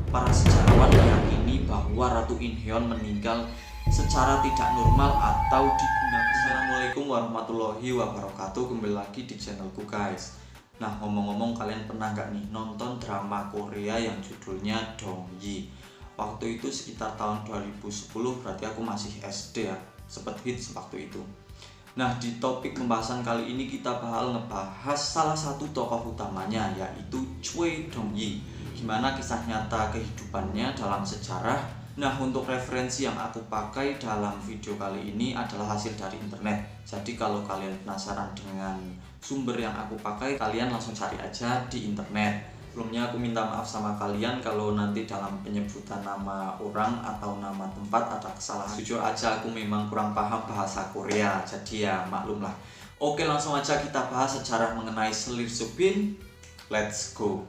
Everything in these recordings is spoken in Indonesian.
Para sejarawan meyakini bahwa Ratu Inheon meninggal secara tidak normal atau digunakan. Assalamualaikum warahmatullahi wabarakatuh. Kembali lagi di channelku guys. Nah, ngomong-ngomong, kalian pernah gak nih nonton drama Korea yang judulnya Dongyi? Waktu itu sekitar tahun 2010, berarti aku masih SD ya. Sempet hits waktu itu. Nah, di topik pembahasan kali ini kita bakal ngebahas salah satu tokoh utamanya, yaitu Choi Dong-yi. Gimana kisah nyata kehidupannya dalam sejarah. Nah, untuk referensi yang aku pakai dalam video kali ini adalah hasil dari internet. Jadi kalau kalian penasaran dengan sumber yang aku pakai, kalian langsung cari aja di internet. Sebelumnya aku minta maaf sama kalian kalau nanti dalam penyebutan nama orang atau nama tempat ada kesalahan. Jujur aja aku memang kurang paham bahasa Korea, jadi ya maklumlah. Oke, langsung aja kita bahas sejarah mengenai Selir Subin. Let's go.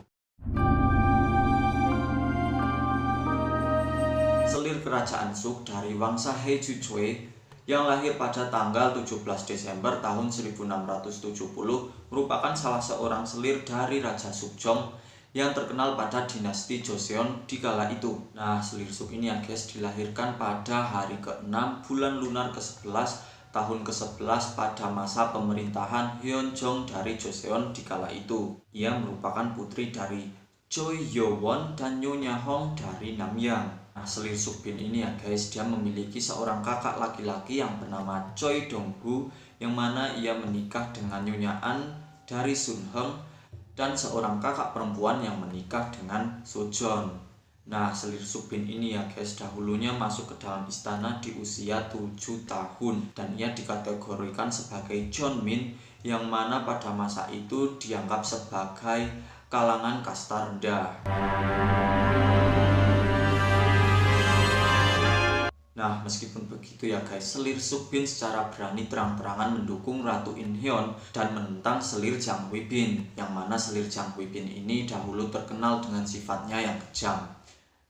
Selir Kerajaan Suk dari Wangsa Heju Choi yang lahir pada tanggal 17 Desember tahun 1670 merupakan salah seorang selir dari Raja Sukjong yang terkenal pada dinasti Joseon di kala itu. Nah, Selir Suk ini ya guys dilahirkan pada hari ke-6 bulan lunar ke-11 tahun ke-11 pada masa pemerintahan Hyeonjong dari Joseon di kala itu. Ia merupakan putri dari Choi Yo-won dan Nyonya Hong dari Namyang. Nah, Selir Subin ini ya guys, dia memiliki seorang kakak laki-laki yang bernama Choi Dong-gu, yang mana ia menikah dengan Nyonya An dari Sun Heng, dan seorang kakak perempuan yang menikah dengan Sojon. Nah, Selir Subin ini ya guys, dahulunya masuk ke dalam istana di usia 7 tahun dan ia dikategorikan sebagai Jeonmin, yang mana pada masa itu dianggap sebagai kalangan kasta rendah. Nah, meskipun begitu ya guys, Selir Subin secara berani terang-terangan mendukung Ratu Inheon dan menentang Selir Jang Huibin, yang mana Selir Jang Huibin ini dahulu terkenal dengan sifatnya yang kejam.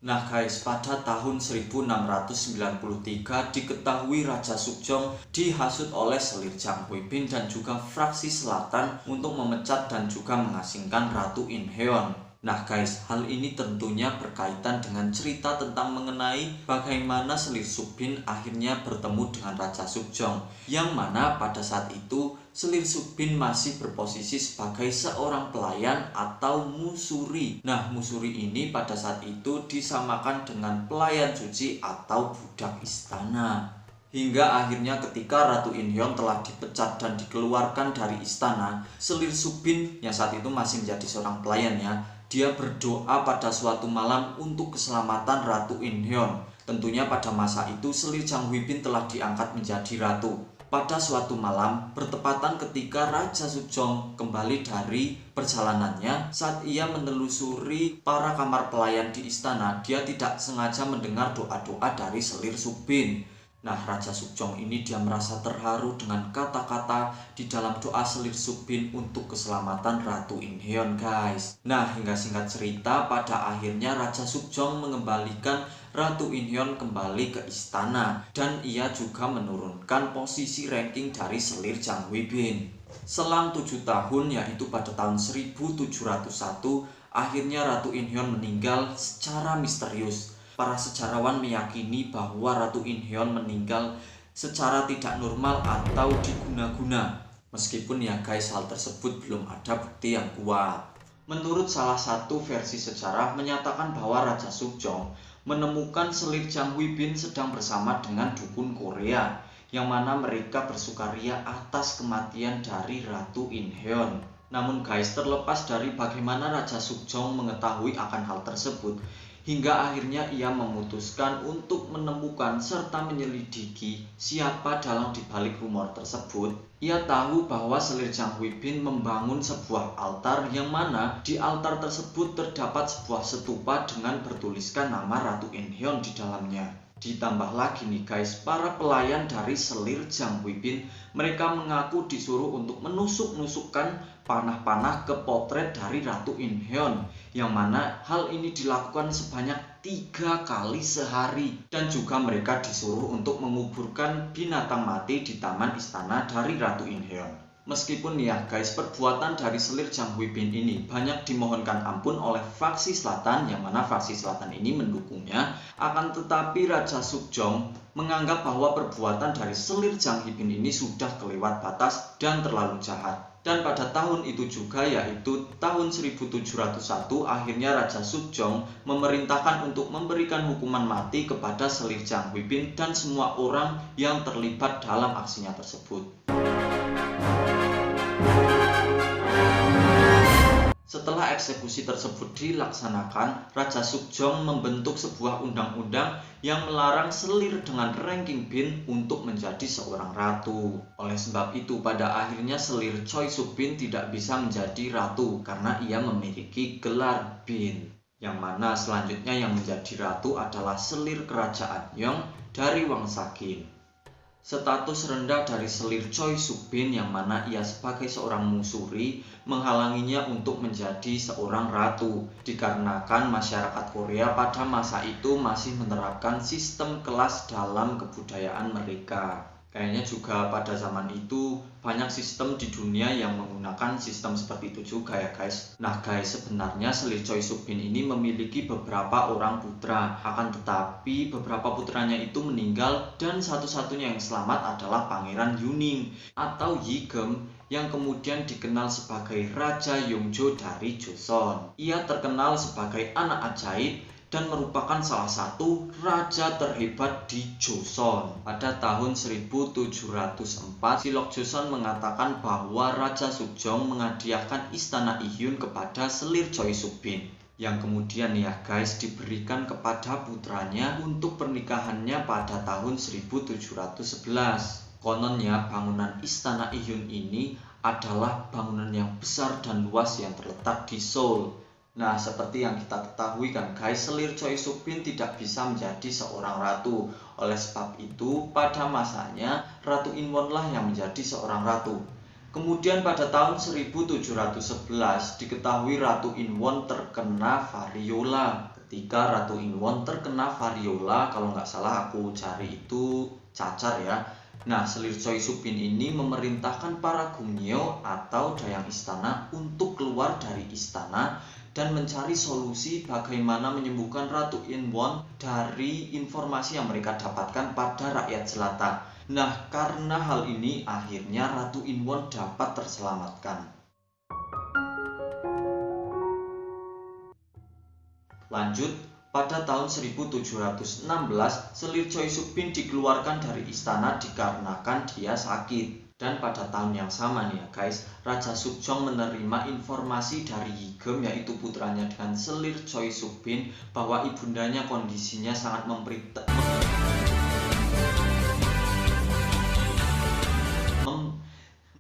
Nah guys, pada tahun 1693 diketahui Raja Sukjong dihasut oleh Selir Jang Huibin dan juga fraksi selatan untuk memecat dan juga mengasingkan Ratu Inheon. Nah guys, hal ini tentunya berkaitan dengan cerita tentang mengenai bagaimana Selir Subin akhirnya bertemu dengan Raja Sukjong, yang mana pada saat itu Selir Subin masih berposisi sebagai seorang pelayan atau musuri. Nah, musuri ini pada saat itu disamakan dengan pelayan suci atau budak istana. Hingga akhirnya ketika Ratu Inheon telah dipecat dan dikeluarkan dari istana, Selir Subin yang saat itu masih menjadi seorang pelayan ya, dia berdoa pada suatu malam untuk keselamatan Ratu Inheon. Tentunya pada masa itu Selir Jang Huibin telah diangkat menjadi ratu. Pada suatu malam, bertepatan ketika Raja Sukjong kembali dari perjalanannya, saat ia menelusuri para kamar pelayan di istana, dia tidak sengaja mendengar doa-doa dari Selir Subin. Nah, Raja Sukjong ini dia merasa terharu dengan kata-kata di dalam doa Selir Subin untuk keselamatan Ratu Inheon guys. Nah, hingga singkat cerita, pada akhirnya Raja Sukjong mengembalikan Ratu Inheon kembali ke istana, dan ia juga menurunkan posisi ranking dari Selir Jang Huibin. Selang 7 tahun, yaitu pada tahun 1701, akhirnya Ratu Inheon meninggal secara misterius. Para sejarawan meyakini bahwa Ratu Inheon meninggal secara tidak normal atau diguna-guna. Meskipun ya guys, hal tersebut belum ada bukti yang kuat. Menurut salah satu versi sejarah menyatakan bahwa Raja Sukjong menemukan Selir Jang Huibin sedang bersama dengan dukun Korea, yang mana mereka bersukaria atas kematian dari Ratu Inheon. Namun guys, terlepas dari bagaimana Raja Sukjong mengetahui akan hal tersebut, hingga akhirnya ia memutuskan untuk menemukan serta menyelidiki siapa dalang dibalik rumor tersebut. Ia tahu bahwa Selir Jang Huibin membangun sebuah altar, yang mana di altar tersebut terdapat sebuah stupa dengan bertuliskan nama Ratu Inheon di dalamnya. Ditambah lagi nih guys, para pelayan dari Selir Jang Huibin, mereka mengaku disuruh untuk menusuk-nusukkan panah-panah ke potret dari Ratu Inheon, yang mana hal ini dilakukan sebanyak 3 kali sehari. Dan juga mereka disuruh untuk menguburkan binatang mati di taman istana dari Ratu Inheon. Meskipun ya guys, perbuatan dari selir Jang Huibin ini banyak dimohonkan ampun oleh faksi selatan, yang mana faksi selatan ini mendukungnya, akan tetapi Raja Sukjong menganggap bahwa perbuatan dari selir Jang Huibin ini sudah kelewat batas dan terlalu jahat. Dan pada tahun itu juga, yaitu tahun 1701, akhirnya Raja Sukjong memerintahkan untuk memberikan hukuman mati kepada selir Jang Huibin dan semua orang yang terlibat dalam aksinya tersebut. Setelah eksekusi tersebut dilaksanakan, Raja Sukjong membentuk sebuah undang-undang yang melarang selir dengan ranking bin untuk menjadi seorang ratu. Oleh sebab itu, pada akhirnya selir Choi Suk-bin tidak bisa menjadi ratu karena ia memiliki gelar bin. Yang mana selanjutnya yang menjadi ratu adalah selir kerajaan Yong dari Wangsa Qin. Status rendah dari selir Choi Suk-bin, yang mana ia sebagai seorang musuri, menghalanginya untuk menjadi seorang ratu, dikarenakan masyarakat Korea pada masa itu masih menerapkan sistem kelas dalam kebudayaan mereka. Kayaknya juga pada zaman itu banyak sistem di dunia yang menggunakan sistem seperti itu juga ya guys. Nah guys, sebenarnya selir Choi Suk-bin ini memiliki beberapa orang putra, akan tetapi beberapa putranya itu meninggal dan satu-satunya yang selamat adalah Pangeran Yuning atau Yigem, yang kemudian dikenal sebagai Raja Yongjo dari Joseon. Ia terkenal sebagai anak ajaib dan merupakan salah satu raja terhebat di Joseon. Pada tahun 1704, Silok Joseon mengatakan bahwa Raja Sukjong menghadiahkan istana Ihyun kepada selir Choi Suk-bin, yang kemudian ya guys diberikan kepada putranya untuk pernikahannya pada tahun 1711. Kononnya bangunan istana Ihyun ini adalah bangunan yang besar dan luas yang terletak di Seoul. Nah, seperti yang kita ketahui kan guys, selir Choi Suk-bin tidak bisa menjadi seorang ratu. Oleh sebab itu, pada masanya Ratu Inwon lah yang menjadi seorang ratu. Kemudian pada tahun 1711 diketahui Ratu Inwon terkena variola. Ketika Ratu Inwon terkena variola, kalau nggak salah aku cari itu cacar ya. Nah, selir Choi Suk-bin ini memerintahkan para Gumnyeol atau dayang istana untuk keluar dari istana dan mencari solusi bagaimana menyembuhkan Ratu Inwon dari informasi yang mereka dapatkan pada rakyat jelata. Nah, karena hal ini akhirnya Ratu Inwon dapat terselamatkan. Lanjut, pada tahun 1716, selir Choi Suk-bin dikeluarkan dari istana dikarenakan dia sakit. Dan pada tahun yang sama nih ya guys, Raja Sukjong menerima informasi dari Yigem, yaitu putranya dengan selir Choi Suk-bin, bahwa ibundanya kondisinya sangat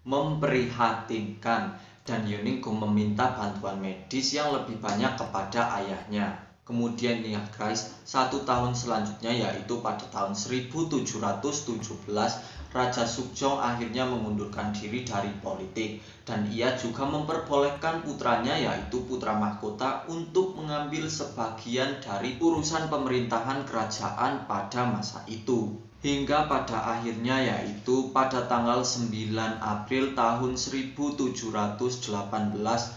memprihatinkan, dan Yoninggung meminta bantuan medis yang lebih banyak kepada ayahnya. Kemudian nih ya guys, 1 tahun selanjutnya yaitu pada tahun 1717, Raja Sukjong akhirnya mengundurkan diri dari politik, dan ia juga memperbolehkan putranya yaitu putra mahkota untuk mengambil sebagian dari urusan pemerintahan kerajaan pada masa itu. Hingga pada akhirnya yaitu pada tanggal 9 April tahun 1718,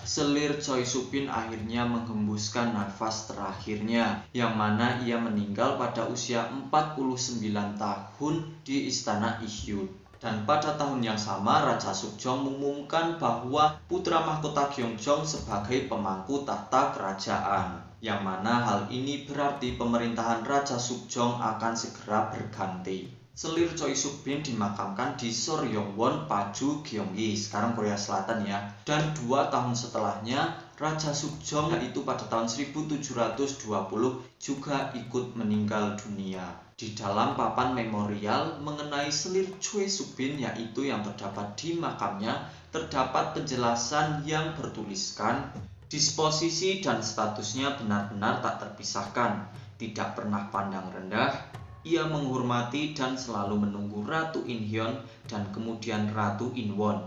selir Choi Suk-bin akhirnya menghembuskan nafas terakhirnya, yang mana ia meninggal pada usia 49 tahun di istana Ihyun. Dan pada tahun yang sama, Raja Sukjong mengumumkan bahwa putra mahkota Gyeongjong sebagai pemangku tahta kerajaan, yang mana hal ini berarti pemerintahan Raja Sukjong akan segera berganti. Selir Choi Suk-bin dimakamkan di Soryongwon, Paju, Gyeonggi, sekarang Korea Selatan ya. Dan 2 tahun setelahnya, Raja Sukjong yaitu pada tahun 1720 juga ikut meninggal dunia. Di dalam papan memorial mengenai selir Choi Suk-bin yaitu yang terdapat di makamnya, terdapat penjelasan yang bertuliskan disposisi dan statusnya benar-benar tak terpisahkan, tidak pernah pandang rendah, ia menghormati dan selalu menunggu Ratu Inhyun dan kemudian Ratu Inwon.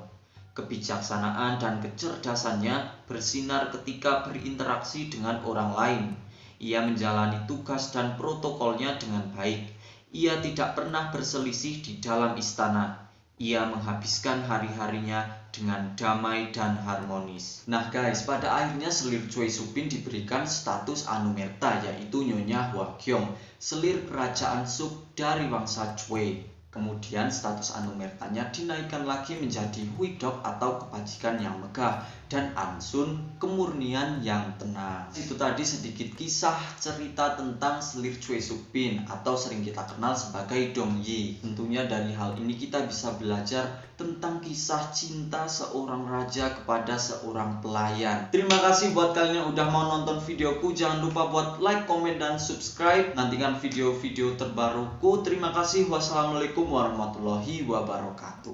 Kebijaksanaan dan kecerdasannya bersinar ketika berinteraksi dengan orang lain. Ia menjalani tugas dan protokolnya dengan baik. Ia tidak pernah berselisih di dalam istana. Ia menghabiskan hari-harinya dengan damai dan harmonis. Nah guys, pada akhirnya selir Choi Soobin diberikan status Anumerta, yaitu Nyonya Hwakyong, selir kerajaan Suk dari bangsa Choi. Kemudian status Anumertanya dinaikkan lagi menjadi Huidok atau kebajikan yang megah, dan Ansun kemurnian yang tenang. Itu tadi sedikit kisah cerita tentang selir Choi Soobin atau sering kita kenal sebagai Dong Yi. Tentunya dari hal ini kita bisa belajar tentang kisah cinta seorang raja kepada seorang pelayan. Terima kasih buat kalian yang udah mau nonton videoku. Jangan lupa buat like, komen, dan subscribe. Nantikan video-video terbaruku. Terima kasih. Wassalamualaikum warahmatullahi wabarakatuh.